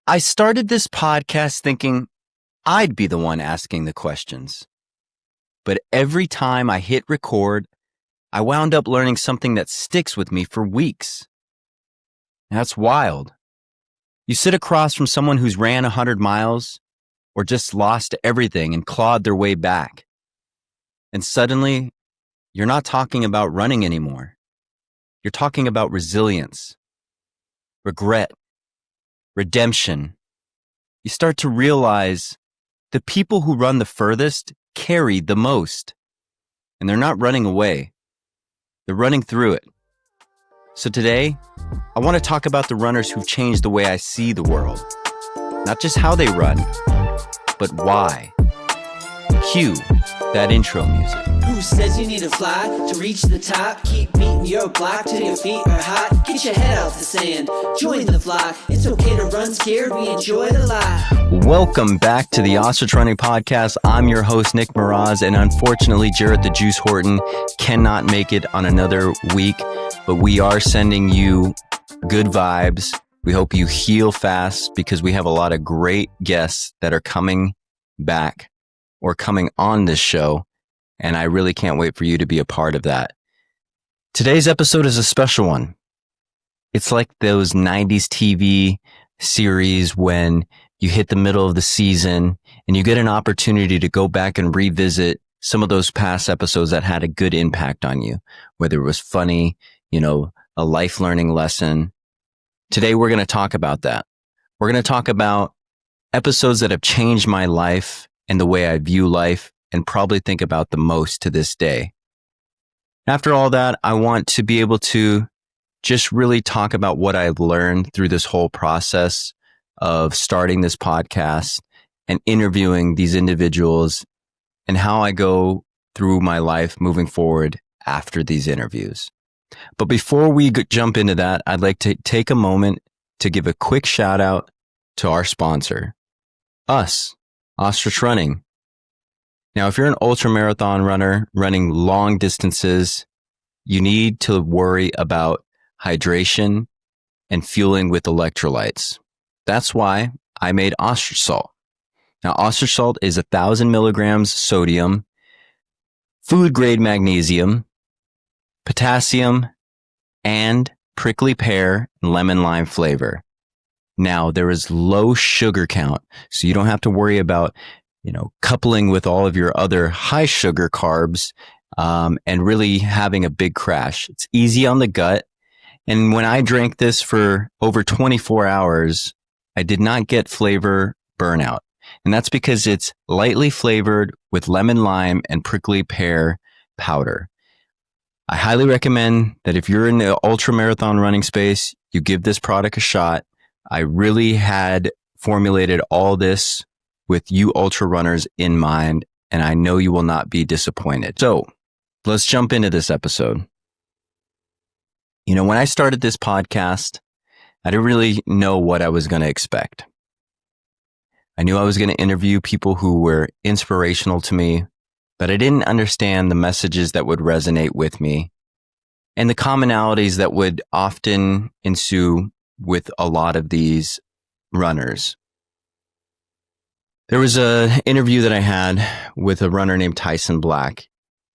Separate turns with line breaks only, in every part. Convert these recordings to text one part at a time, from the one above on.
I started this podcast thinking I'd be the one asking the questions. But every time I hit record, I wound up learning something that sticks with me for weeks. That's wild. You sit across from someone who's ran 100 miles or just lost everything and clawed their way back. And suddenly, you're not talking about running anymore. You're talking about resilience, regret, redemption. You start to realize the people who run the furthest carry the most. And they're not running away. They're running through it. So today, I want to talk about the runners who've changed the way I see the world. Not just how they run, but why. Cue that intro music.
Who says you need to fly to reach the top? Keep beating your block till your feet are hot. Get your head out the sand, join the flock. It's okay to run scared, we enjoy it a lot.
Welcome back to the Ostrich Running Podcast. I'm your host, Nick Meraz, and unfortunately, Jarrett the Juice Horton cannot make it on another week, but we are sending you good vibes. We hope you heal fast because we have a lot of great guests that are coming back or coming on this show. And I really can't wait for you to be a part of that. Today's episode is a special one. It's like those 90s TV series when you hit the middle of the season and you get an opportunity to go back and revisit some of those past episodes that had a good impact on you, whether it was funny, a life learning lesson. Today, we're going to talk about that. We're going to talk about episodes that have changed my life and the way I view life and probably think about the most to this day. After all that, I want to be able to just really talk about what I've learned through this whole process of starting this podcast and interviewing these individuals and how I go through my life moving forward after these interviews. But before we jump into that, I'd like to take a moment to give a quick shout out to our sponsor, us, Ostrich Running. Now, if you're an ultra marathon runner running long distances, you need to worry about hydration and fueling with electrolytes. That's why I made ostrich salt. Now, ostrich salt is 1,000 milligrams sodium, food grade magnesium, potassium, and prickly pear and lemon lime flavor. Now, there is low sugar count, so you don't have to worry about coupling with all of your other high sugar carbs and really having a big crash. It's easy on the gut. And when I drank this for over 24 hours, I did not get flavor burnout. And that's because it's lightly flavored with lemon lime and prickly pear powder. I highly recommend that if you're in the ultra marathon running space, you give this product a shot. I really had formulated all this with you ultra runners in mind, and I know you will not be disappointed. So let's jump into this episode. When I started this podcast, I didn't really know what I was going to expect. I knew I was going to interview people who were inspirational to me, but I didn't understand the messages that would resonate with me and the commonalities that would often ensue with a lot of these runners. There was an interview that I had with a runner named Tyson Black,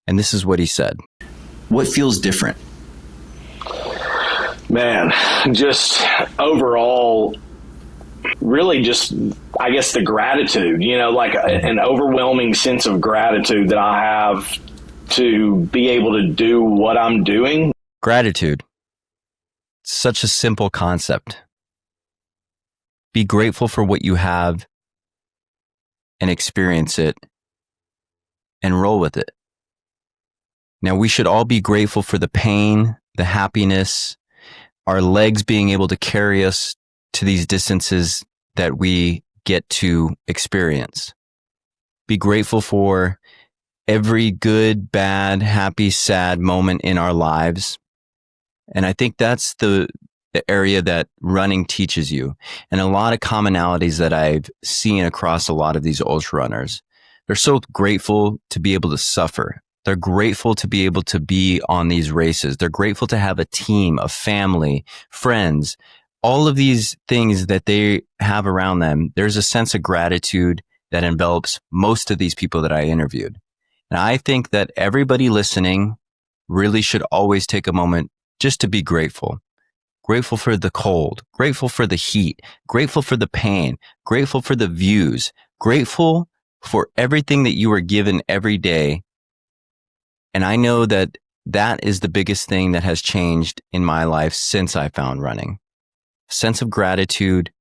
and this is what he said. What feels different?
Man, just overall, really just, I guess, the gratitude, like an overwhelming sense of gratitude that I have to be able to do what I'm doing.
Gratitude. Such a simple concept. Be grateful for what you have and experience it and roll with it. Now, we should all be grateful for the pain, the happiness, our legs being able to carry us to these distances that we get to experience. Be grateful for every good, bad, happy, sad moment in our lives. And I think that's the area that running teaches you. And a lot of commonalities that I've seen across a lot of these ultra runners. They're so grateful to be able to suffer. They're grateful to be able to be on these races. They're grateful to have a team, a family, friends, all of these things that they have around them, there's a sense of gratitude that envelops most of these people that I interviewed. And I think that everybody listening really should always take a moment just to be grateful. Grateful for the cold, grateful for the heat, grateful for the pain, grateful for the views, grateful for everything that you are given every day. And I know that that is the biggest thing that has changed in my life since I found running. Sense of gratitude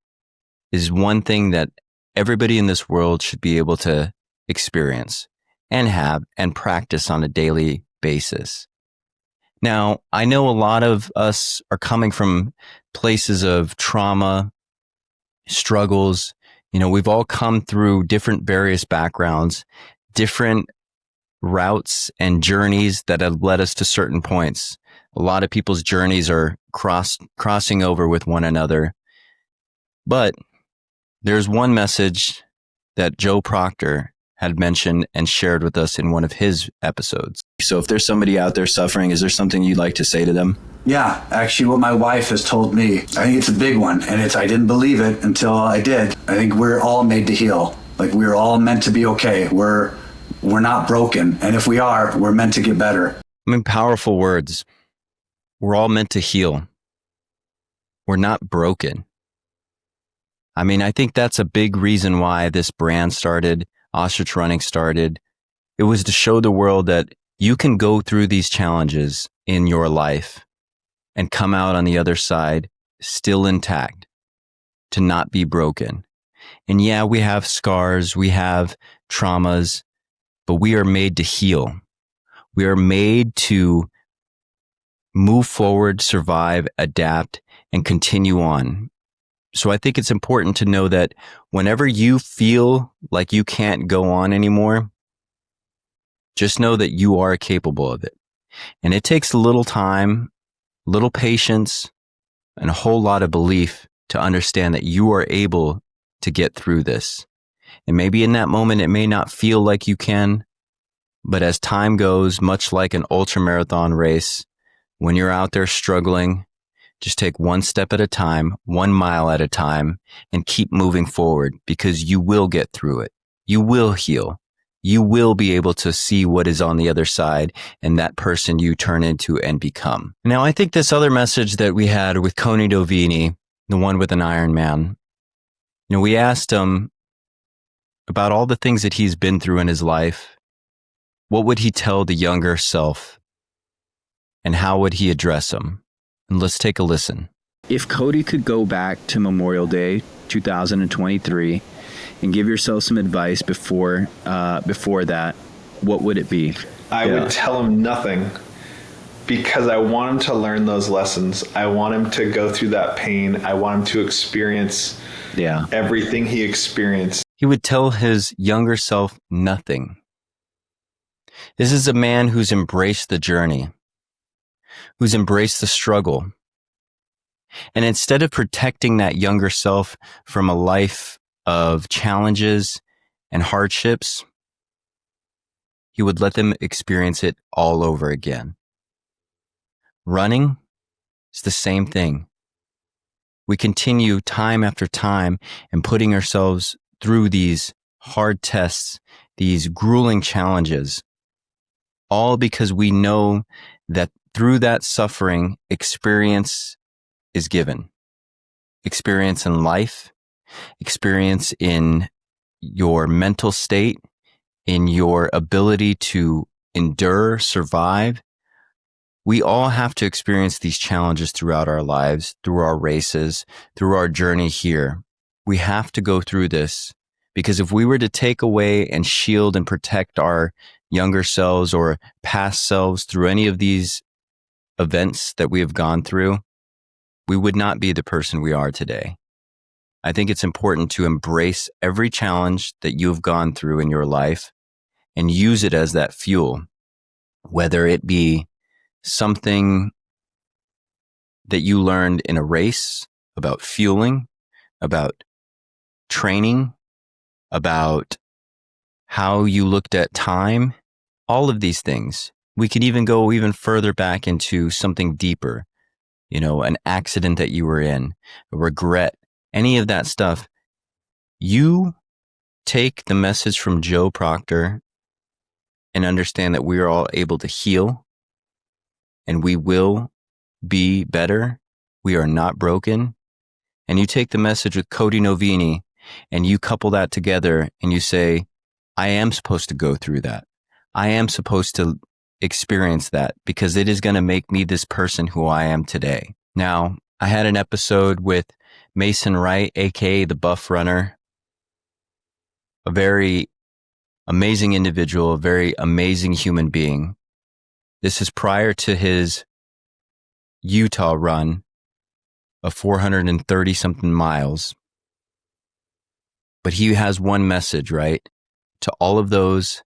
is one thing that everybody in this world should be able to experience and have and practice on a daily basis. Now, I know a lot of us are coming from places of trauma, struggles. We've all come through different various backgrounds, different routes and journeys that have led us to certain points. A lot of people's journeys are crossing over with one another. But there's one message that Joe Proctor had mentioned and shared with us in one of his episodes. So if there's somebody out there suffering, is there something you'd like to say to them?
Yeah, actually what my wife has told me, I think it's a big one, and I didn't believe it until I did. I think we're all made to heal. Like, we're all meant to be okay. We're not broken. And if we are, we're meant to get better.
Powerful words. We're all meant to heal. We're not broken. I think that's a big reason why this brand started, Ostrich Running started. It was to show the world that you can go through these challenges in your life and come out on the other side still intact, to not be broken. And yeah, we have scars, we have traumas, but we are made to heal. We are made to move forward, survive, adapt, and continue on. So I think it's important to know that whenever you feel like you can't go on anymore, just know that you are capable of it. And it takes a little time, little patience, and a whole lot of belief to understand that you are able to get through this. And maybe in that moment, it may not feel like you can, but as time goes, much like an ultramarathon race, when you're out there struggling, just take one step at a time, 1 mile at a time, and keep moving forward, because you will get through it. You will heal. You will be able to see what is on the other side and that person you turn into and become. Now, I think this other message that we had with Coney Dovini, the one with an Ironman, we asked him about all the things that he's been through in his life. What would he tell the younger self? And how would he address them? And let's take a listen. If Cody could go back to Memorial Day 2023 and give yourself some advice before that, what would it be?
I would tell him nothing, because I want him to learn those lessons. I want him to go through that pain. I want him to experience everything he experienced.
He would tell his younger self nothing. This is a man who's embraced the journey, who's embraced the struggle. And instead of protecting that younger self from a life of challenges and hardships, he would let them experience it all over again. Running is the same thing. We continue time after time and putting ourselves through these hard tests, these grueling challenges, all because we know that through that suffering, experience is given. Experience in life, experience in your mental state, in your ability to endure, survive. We all have to experience these challenges throughout our lives, through our races, through our journey here. We have to go through this, because if we were to take away and shield and protect our younger selves or past selves through any of these events that we have gone through, we would not be the person we are today. I think it's important to embrace every challenge that you've gone through in your life and use it as that fuel, whether it be something that you learned in a race about fueling, about training, about how you looked at time, all of these things. We could even go even further back into something deeper, an accident that you were in, a regret, any of that stuff, you take the message from Joe Proctor and understand that we are all able to heal and we will be better. We are not broken. And you take the message with Cody Novini and you couple that together and you say, I am supposed to go through that. I am supposed to experience that because it is going to make me this person who I am today. Now, I had an episode with Mason Wright, aka the Buff Runner, a very amazing individual, a very amazing human being. This is prior to his Utah run of 430 something miles. But he has one message, right? To all of those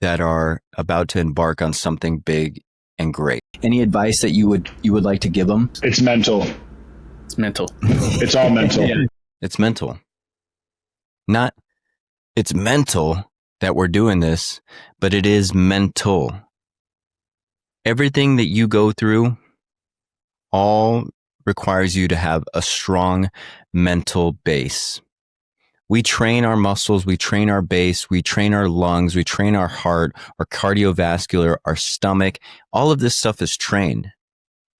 that are about to embark on something big and great. Any advice that you would like to give them?
It's mental.
It's mental.
It's all mental.
Yeah. It's mental. It's mental that we're doing this, but it is mental. Everything that you go through all requires you to have a strong mental base. We train our muscles, we train our base, we train our lungs, we train our heart, our cardiovascular, our stomach. All of this stuff is trained.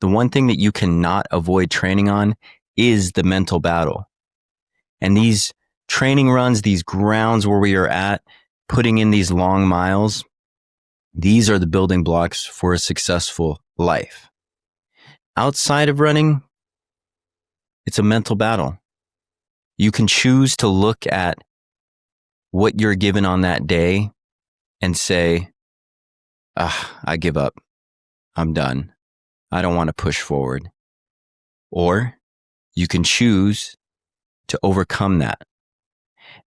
The one thing that you cannot avoid training on is the mental battle. And these training runs, these grounds where we are at, putting in these long miles, these are the building blocks for a successful life. Outside of running, it's a mental battle. You can choose to look at what you're given on that day and say, I give up. I'm done. I don't want to push forward. Or you can choose to overcome that.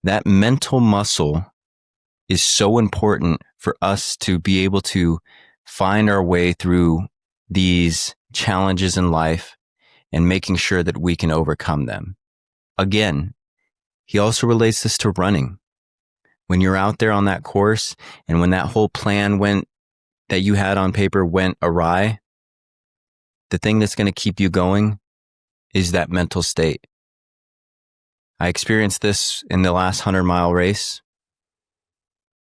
That mental muscle is so important for us to be able to find our way through these challenges in life and making sure that we can overcome them. Again, he also relates this to running. When you're out there on that course and when that whole plan that you had on paper went awry, the thing that's going to keep you going is that mental state. I experienced this in the last 100-mile race.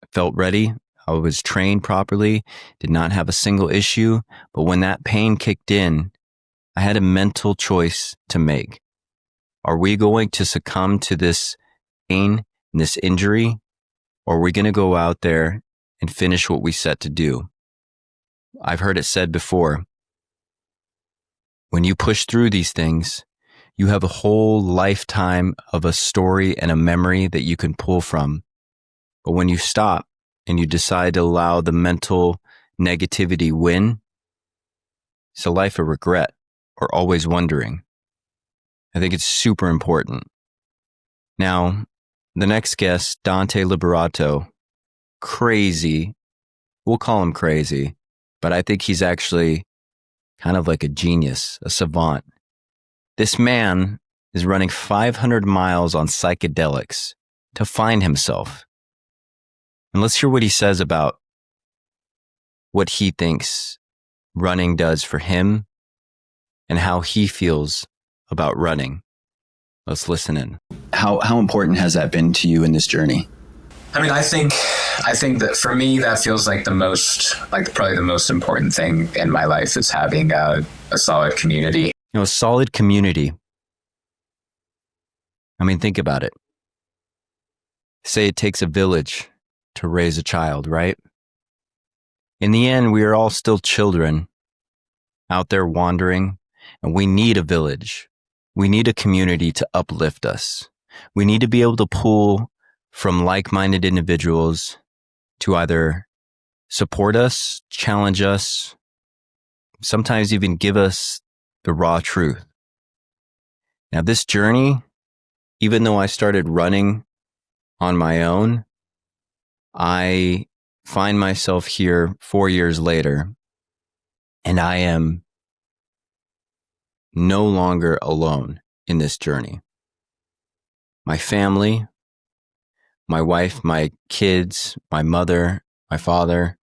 I felt ready. I was trained properly, did not have a single issue. But when that pain kicked in, I had a mental choice to make. Are we going to succumb to this pain and this injury? Or are we going to go out there and finish what we set to do? I've heard it said before, when you push through these things, you have a whole lifetime of a story and a memory that you can pull from. But when you stop and you decide to allow the mental negativity win, it's a life of regret or always wondering. I think it's super important. Now, the next guest, Dante Liberato, crazy. We'll call him crazy, but I think he's actually kind of like a genius, a savant. This man is running 500 miles on psychedelics to find himself. And let's hear what he says about what he thinks running does for him and how he feels about running. Let's listen in. How important has that been to you in this journey?
I mean, I think that for me, that feels like probably the most important thing in my life is having a solid community.
A solid community. I mean, think about it. Say it takes a village to raise a child, right? In the end, we are all still children out there wandering, and we need a village. We need a community to uplift us. We need to be able to pull from like-minded individuals to either support us, challenge us, sometimes even give us the raw truth. Now, this journey, even though I started running on my own, I find myself here 4 years later, and I am no longer alone in this journey. My family, my wife, my kids, my mother, my father,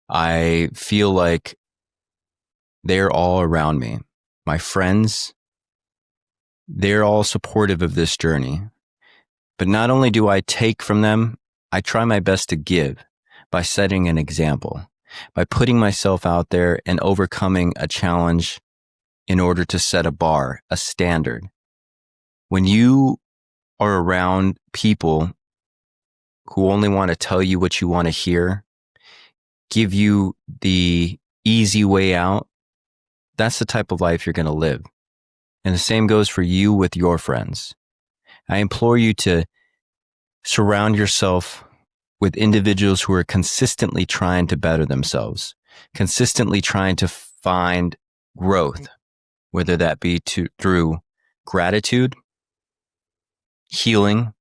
I feel like they're all around me. my friends, they're all supportive of this journey. But not only do I take from them, I try my best to give by setting an example, by putting myself out there and overcoming a challenge in order to set a bar, a standard. When you are around people who only want to tell you what you want to hear, give you the easy way out, that's the type of life you're going to live. And the same goes for you with your friends. I implore you to surround yourself with individuals who are consistently trying to better themselves, consistently trying to find growth, whether that be through gratitude, healing,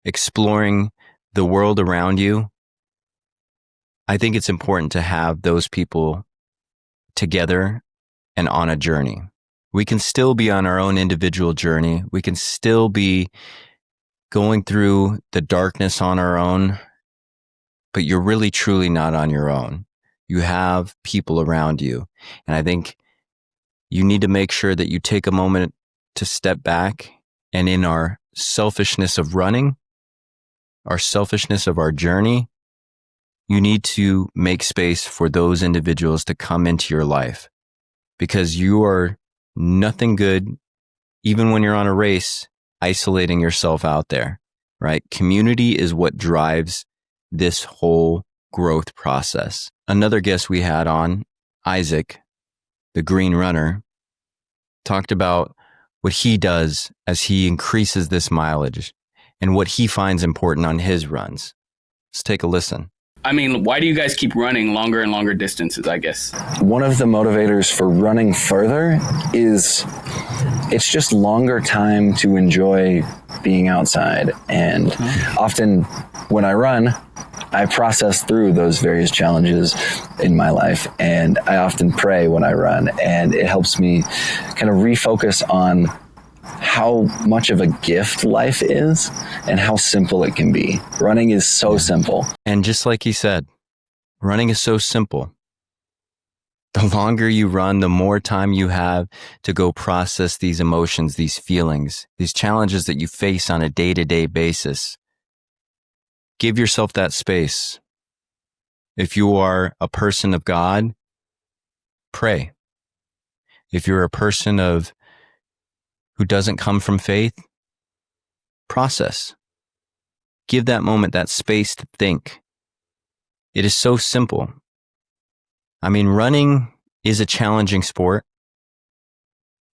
exploring the world around you. I think it's important to have those people together and on a journey. We can still be on our own individual journey. We can still be going through the darkness on our own, but you're really truly not on your own. You have people around you. And I think you need to make sure that you take a moment to step back, and in our selfishness of running, our selfishness of our journey, you need to make space for those individuals to come into your life, because you are nothing good, even when you're on a race, isolating yourself out there, right? Community is what drives this whole growth process. Another guest we had on, Isaac, the green runner, talked about what he does as he increases this mileage and what he finds important on his runs. Let's take a listen.
I mean, why do you guys keep running longer and longer distances, I guess?
One of the motivators for running further is it's just longer time to enjoy being outside. And often when I run, I process through those various challenges in my life. And I often pray when I run, and it helps me kind of refocus on how much of a gift life is and how simple it can be. Running is so simple.
And just like he said, running is so simple. The longer you run, the more time you have to go process these emotions, these feelings, these challenges that you face on a day-to-day basis. Give yourself that space. If you are a person of God, pray. If you're a person who doesn't come from faith, process. Give that moment, that space to think. It is so simple. I mean, running is a challenging sport.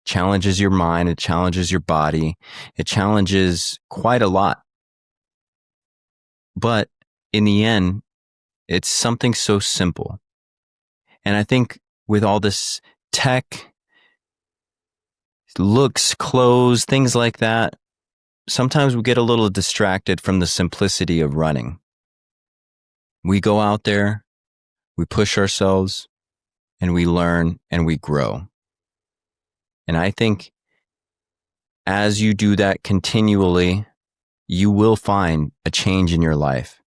It challenges your mind. It challenges your body. It challenges quite a lot. But in the end, it's something so simple. And I think with all this tech, looks, clothes, things like that, sometimes we get a little distracted from the simplicity of running. We go out there, we push ourselves, and we learn and we grow. And I think as you do that continually, you will find a change in your life.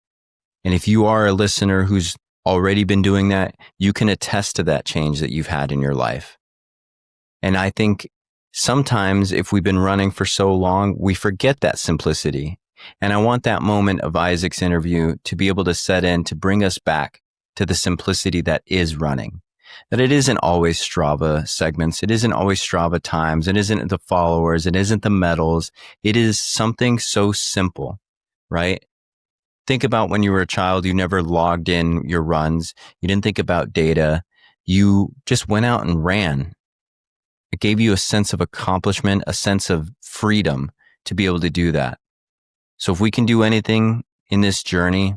And if you are a listener who's already been doing that, you can attest to that change that you've had in your life. And I think sometimes if we've been running for so long, we forget that simplicity. And I want that moment of Isaac's interview to be able to set in to bring us back to the simplicity that is running. That it isn't always Strava segments. It isn't always Strava times. It isn't the followers. It isn't the medals. It is something so simple, right? Think about when you were a child, you never logged in your runs. You didn't think about data. You just went out and ran. It gave you a sense of accomplishment, a sense of freedom to be able to do that. So if we can do anything in this journey,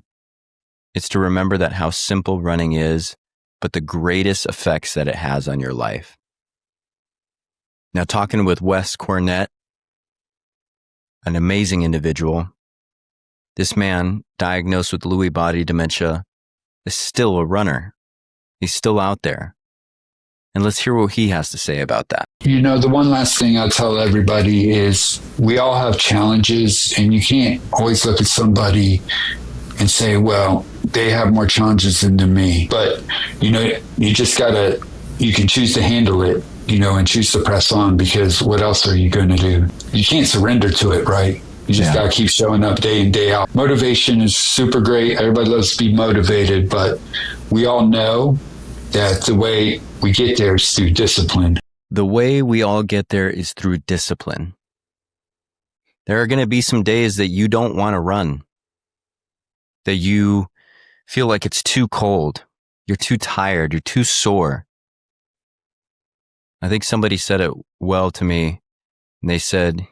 it's to remember that how simple running is, but the greatest effects that it has on your life. Now, talking with Wes Cornett, an amazing individual, this man diagnosed with Lewy body dementia is still a runner. He's still out there. And let's hear what he has to say about that.
You know, the one last thing I'll tell everybody is we all have challenges, and you can't always look at somebody and say, well, they have more challenges than me. But, you know, you just gotta, you can choose to handle it and choose to press on, because what else are you going to do? You can't surrender to it, right? You just got to keep showing up day in, day out. Motivation is super great. Everybody loves to be motivated, but we all know that the way we get there is through discipline.
The way we all get there is through discipline. There are going to be some days that you don't want to run, that you feel like it's too cold, you're too tired, you're too sore. I think somebody said it well to me, and they said,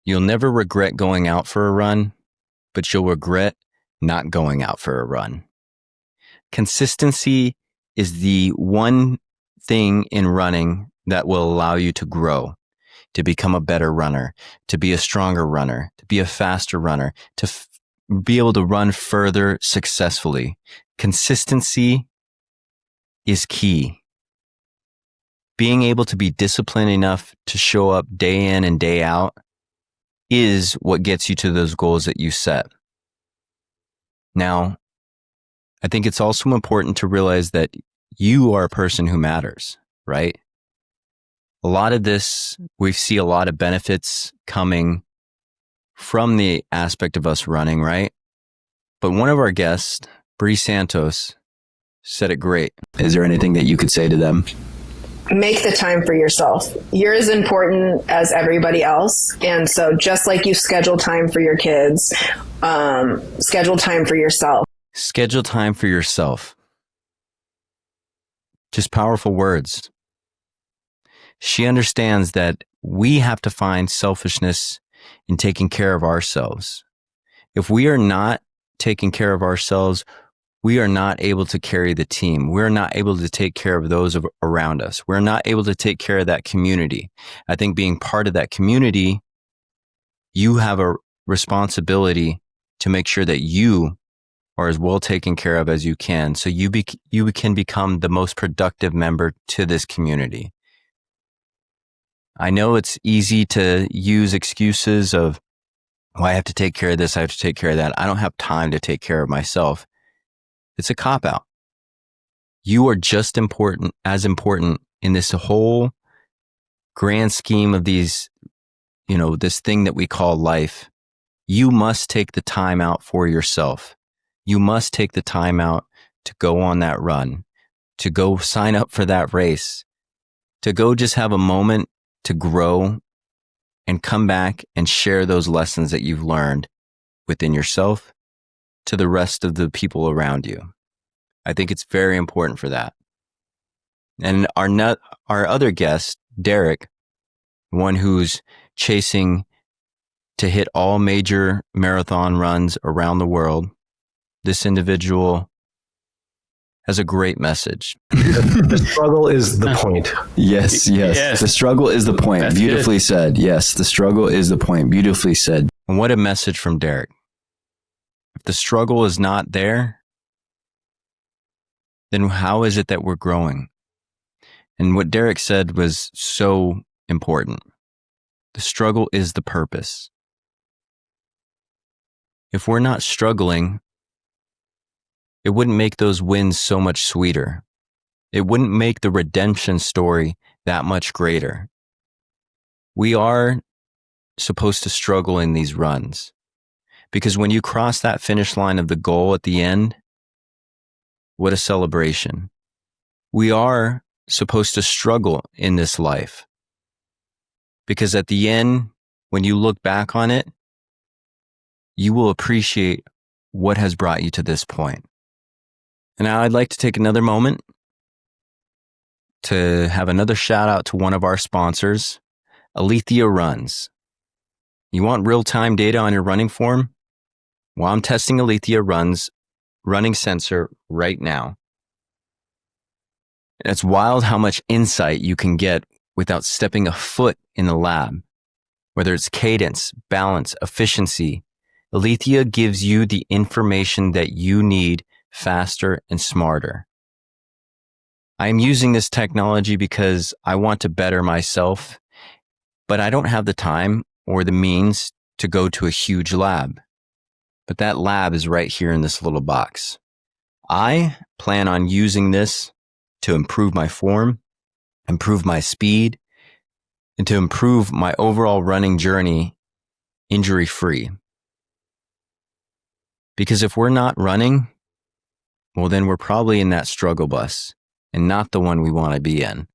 you'll never regret going out for a run, but you'll regret not going out for a run. Consistency is the one thing in running that will allow you to grow, to become a better runner, to be a stronger runner, to be a faster runner, to be able to run further successfully. Consistency is key. Being able to be disciplined enough to show up day in and day out is what gets you to those goals that you set. Now, I think it's also important to realize that you are a person who matters, right? A lot of this, we see a lot of benefits coming from the aspect of us running, right? But one of our guests, Bri Santos, said it great. Is there anything that you could say to them?
Make the time for yourself. You're as important as everybody else. And so just like you schedule time for your kids, schedule time for yourself.
Schedule time for yourself. Just powerful words. She understands that we have to find selfishness in taking care of ourselves. If we are not taking care of ourselves, we are not able to carry the team. We're not able to take care of those around us. We're not able to take care of that community. I think being part of that community, you have a responsibility to make sure that you are as well taken care of as you can, so you can become the most productive member to this community. I know it's easy to use excuses of, well, I have to take care of this, I have to take care of that. I don't have time to take care of myself. It's a cop-out. You are just as important in this whole grand scheme of these, this thing that we call life. You must take the time out for yourself. You must take the time out to go on that run, to go sign up for that race, to go just have a moment to grow and come back and share those lessons that you've learned within yourself to the rest of the people around you. I think it's very important for that. And our other guest, Derek, one who's chasing to hit all major marathon runs around the world, this individual has a great message.
The struggle is the point.
Yes. The struggle is the point. That's beautifully good. Said. Yes, the struggle is the point. Beautifully said. And what a message from Derek. If the struggle is not there, then how is it that we're growing? And what Derek said was so important. The struggle is the purpose. If we're not struggling, it wouldn't make those wins so much sweeter. It wouldn't make the redemption story that much greater. We are supposed to struggle in these runs, because when you cross that finish line of the goal at the end, what a celebration. We are supposed to struggle in this life, because at the end, when you look back on it, you will appreciate what has brought you to this point. And now I'd like to take another moment to have another shout out to one of our sponsors, Alethea Runs. You want real-time data on your running form? Well, I'm testing Alethea Runs running sensor right now. It's wild how much insight you can get without stepping a foot in the lab. Whether it's cadence, balance, efficiency, Alethea gives you the information that you need faster and smarter. I am using this technology because I want to better myself, but I don't have the time or the means to go to a huge lab. But that lab is right here in this little box. I plan on using this to improve my form, improve my speed, and to improve my overall running journey injury-free. Because if we're not running, well, then we're probably in that struggle bus and not the one we want to be in.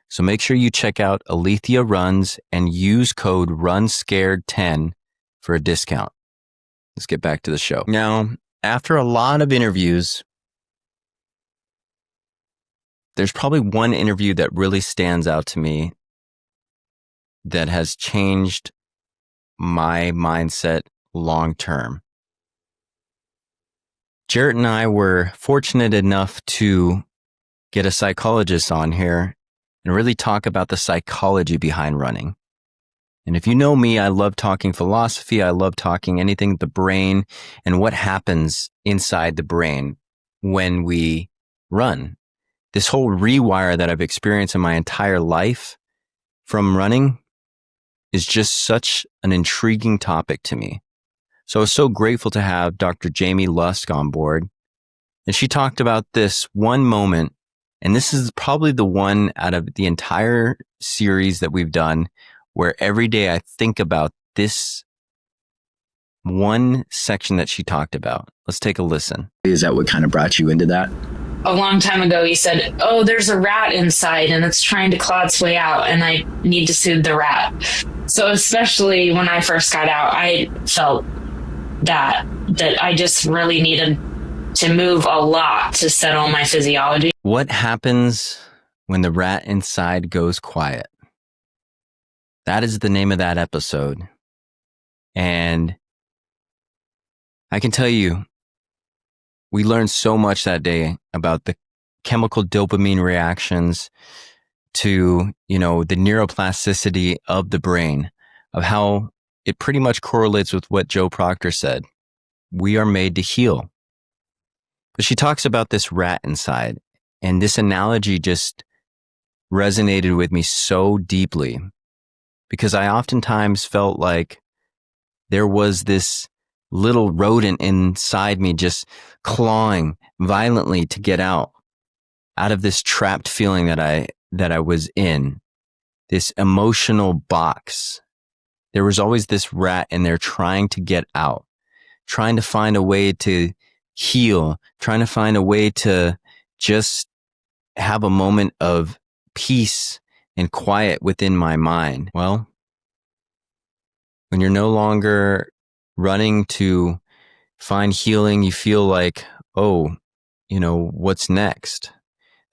So make sure you check out Alethea Runs and use code RUNSCARED10 for a discount. Let's get back to the show. Now, after a lot of interviews, there's probably one interview that really stands out to me that has changed my mindset long term. Jarrett and I were fortunate enough to get a psychologist on here and really talk about the psychology behind running. And if you know me, I love talking philosophy. I love talking anything the brain and what happens inside the brain when we run. This whole rewire that I've experienced in my entire life from running is just such an intriguing topic to me. So I was so grateful to have Dr. Jamie Lusk on board. And she talked about this one moment, and this is probably the one out of the entire series that we've done where every day I think about this one section that she talked about. Let's take a listen.
Is that what kind of brought you into that?
A long time ago, he said, "Oh, there's a rat inside and it's trying to claw its way out and I need to soothe the rat." So especially when I first got out, I felt that I just really needed to move a lot to settle my physiology.
What happens when the rat inside goes quiet? That is the name of that episode. And I can tell you, we learned so much that day about the chemical dopamine reactions to, the neuroplasticity of the brain, of how it pretty much correlates with what Joe Proctor said. We are made to heal. But she talks about this rat inside, and this analogy just resonated with me so deeply because I oftentimes felt like there was this little rodent inside me just clawing violently to get out of this trapped feeling that I was in, this emotional box. There was always this rat in there trying to get out, trying to find a way to heal, trying to find a way to just have a moment of peace and quiet within my mind. Well, when you're no longer running to find healing, you feel like, what's next?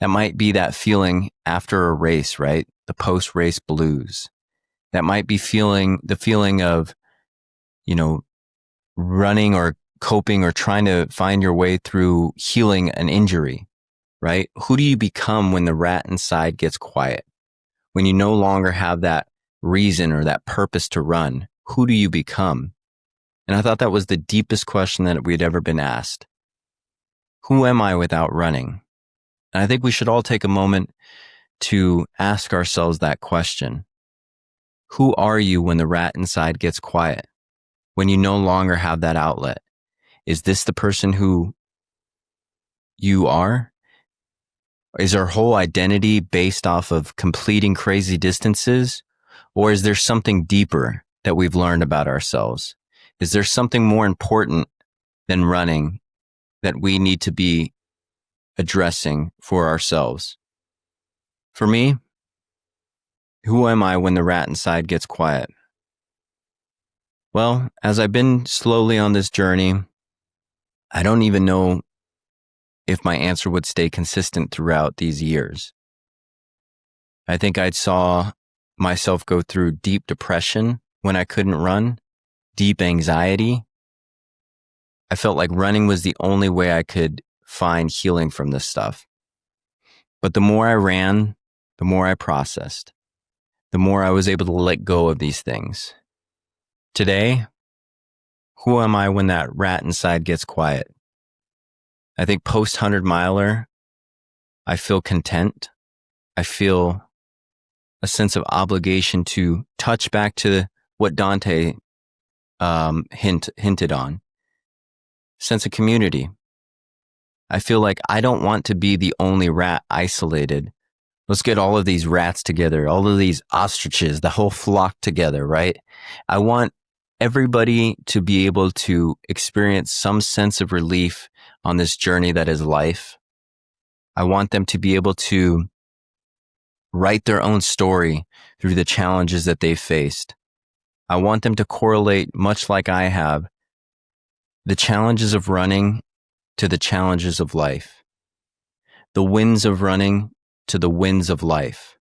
That might be that feeling after a race, right? The post-race blues. That might be the feeling of, running or coping or trying to find your way through healing an injury, right? Who do you become when the rat inside gets quiet? When you no longer have that reason or that purpose to run, who do you become? And I thought that was the deepest question that we'd ever been asked. Who am I without running? And I think we should all take a moment to ask ourselves that question. Who are you when the rat inside gets quiet? When you no longer have that outlet? Is this the person who you are? Is our whole identity based off of completing crazy distances? Or is there something deeper that we've learned about ourselves? Is there something more important than running that we need to be addressing for ourselves? For me, who am I when the rat inside gets quiet? Well, as I've been slowly on this journey, I don't even know if my answer would stay consistent throughout these years. I think I saw myself go through deep depression when I couldn't run, deep anxiety. I felt like running was the only way I could find healing from this stuff. But the more I ran, the more I processed, the more I was able to let go of these things. Today, who am I when that rat inside gets quiet? I think post 100-miler, I feel content. I feel a sense of obligation to touch back to what Dante hinted on. Sense of community. I feel like I don't want to be the only rat isolated Let's get all of these rats together, all of these ostriches, the whole flock together, right? I want everybody to be able to experience some sense of relief on this journey that is life. I want them to be able to write their own story through the challenges that they've faced. I want them to correlate, much like I have, the challenges of running to the challenges of life, the wins of running to the wins of life.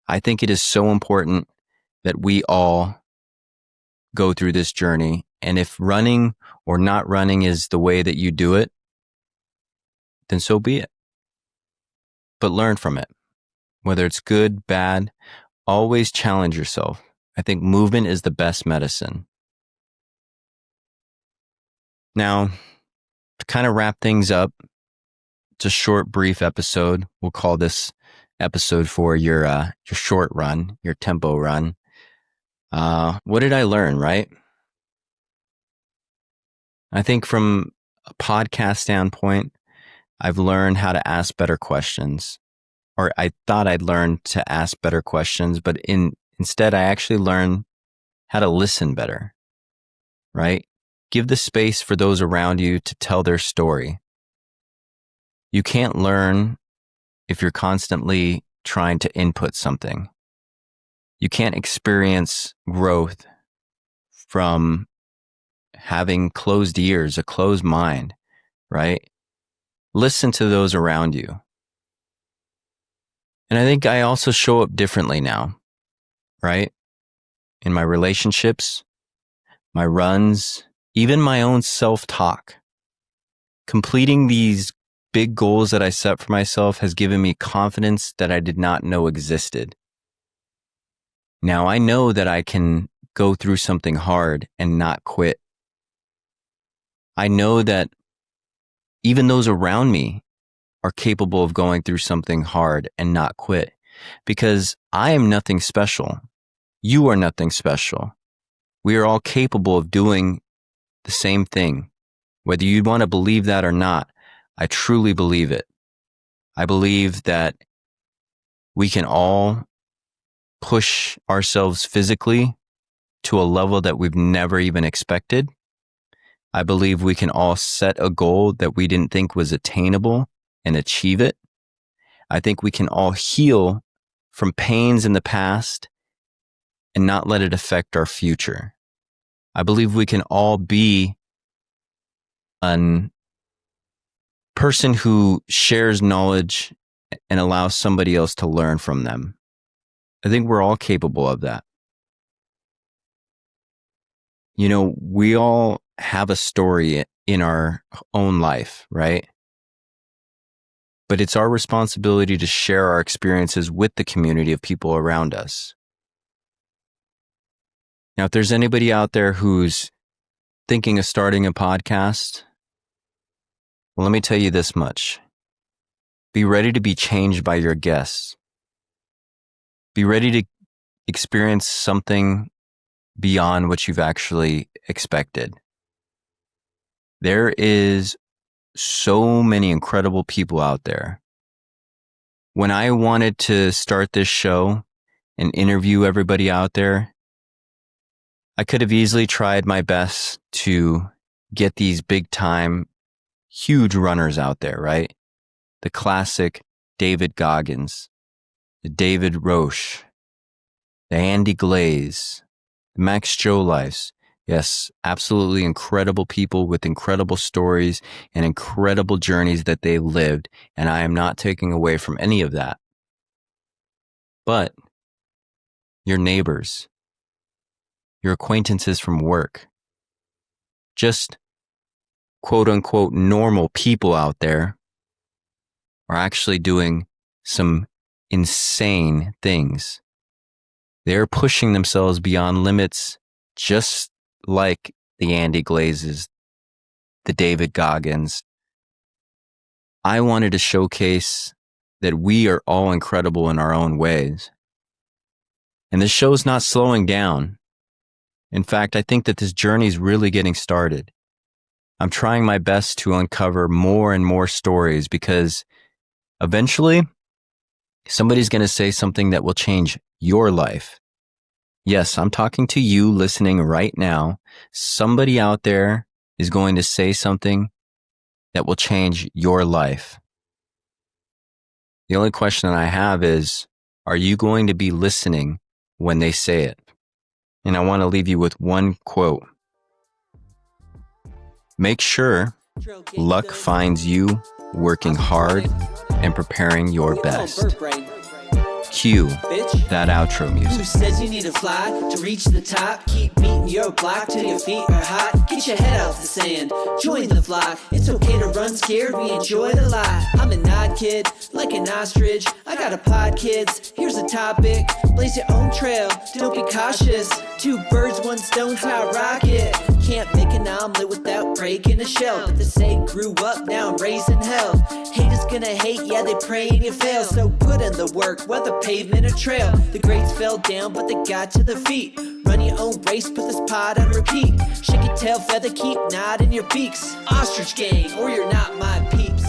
I think it is so important that we all go through this journey. And if running or not running is the way that you do it, then so be it. But learn from it. Whether it's good, bad, always challenge yourself. I think movement is the best medicine. Now, to kind of wrap things up, it's a short, brief episode. We'll call this episode for your short run, your tempo run. What did I learn, right? I think from a podcast standpoint, I've learned how to ask better questions. Or I thought I'd learned to ask better questions, but instead I actually learned how to listen better, right? Give the space for those around you to tell their story. You can't learn if you're constantly trying to input something. You can't experience growth from having closed ears, a closed mind, right? Listen to those around you. And I think I also show up differently now, right? In my relationships, my runs, even my own self-talk. Completing these big goals that I set for myself has given me confidence that I did not know existed. Now I know that I can go through something hard and not quit. I know that even those around me are capable of going through something hard and not quit, because I am nothing special. You are nothing special. We are all capable of doing the same thing. Whether you want to believe that or not, I truly believe it. I believe that we can all push ourselves physically to a level that we've never even expected. I believe we can all set a goal that we didn't think was attainable and achieve it. I think we can all heal from pains in the past and not let it affect our future. I believe we can all be a person who shares knowledge and allows somebody else to learn from them. I think we're all capable of that. You know, we all have a story in our own life, right? But it's our responsibility to share our experiences with the community of people around us. Now, if there's anybody out there who's thinking of starting a podcast, well, let me tell you this much. Be ready to be changed by your guests. Be ready to experience something beyond what you've actually expected. There is so many incredible people out there. When I wanted to start this show and interview everybody out there, I could have easily tried my best to get these big time, huge runners out there, right? The classic David Goggins, the David Roche, the Andy Glaze, the Max Jolifes. Yes, absolutely incredible people with incredible stories and incredible journeys that they lived, and I am not taking away from any of that. But your neighbors, your acquaintances from work, just quote unquote normal people out there are actually doing some insane things. They're pushing themselves beyond limits, just like the Andy Glazes, the David Goggins. I wanted to showcase that we are all incredible in our own ways. And this show's not slowing down. In fact, I think that this journey is really getting started. I'm trying my best to uncover more and more stories because eventually Somebody's going to say something that will change your life. Yes, I'm talking to you listening right now. Somebody out there is going to say something that will change your life. The only question I have is, are you going to be listening when they say it? And I want to leave you with one quote. Make sure luck finds you working hard and preparing your best. Cue that outro music.
Who says you need to fly to reach the top? Keep beating your block till your feet are hot. Get your head out the sand, join the flock. It's okay to run scared, we enjoy it a lot. I'm an odd kid, like an ostrich. I got a pod, kids, here's a topic. Blaze your own trail, don't be cautious. 2 birds, 1 stone's how I rock it. Can't make an omelet without breaking a shell. But the say grew up, now I'm raising hell. Haters gonna hate, yeah, they praying you fail. So put in the work, whether pavement or trail. The grades fell down, but they got to the feet. Run your own race, put this pod on repeat. Shake your tail feather, keep nodding your beaks. Ostrich gang, or you're not my peeps.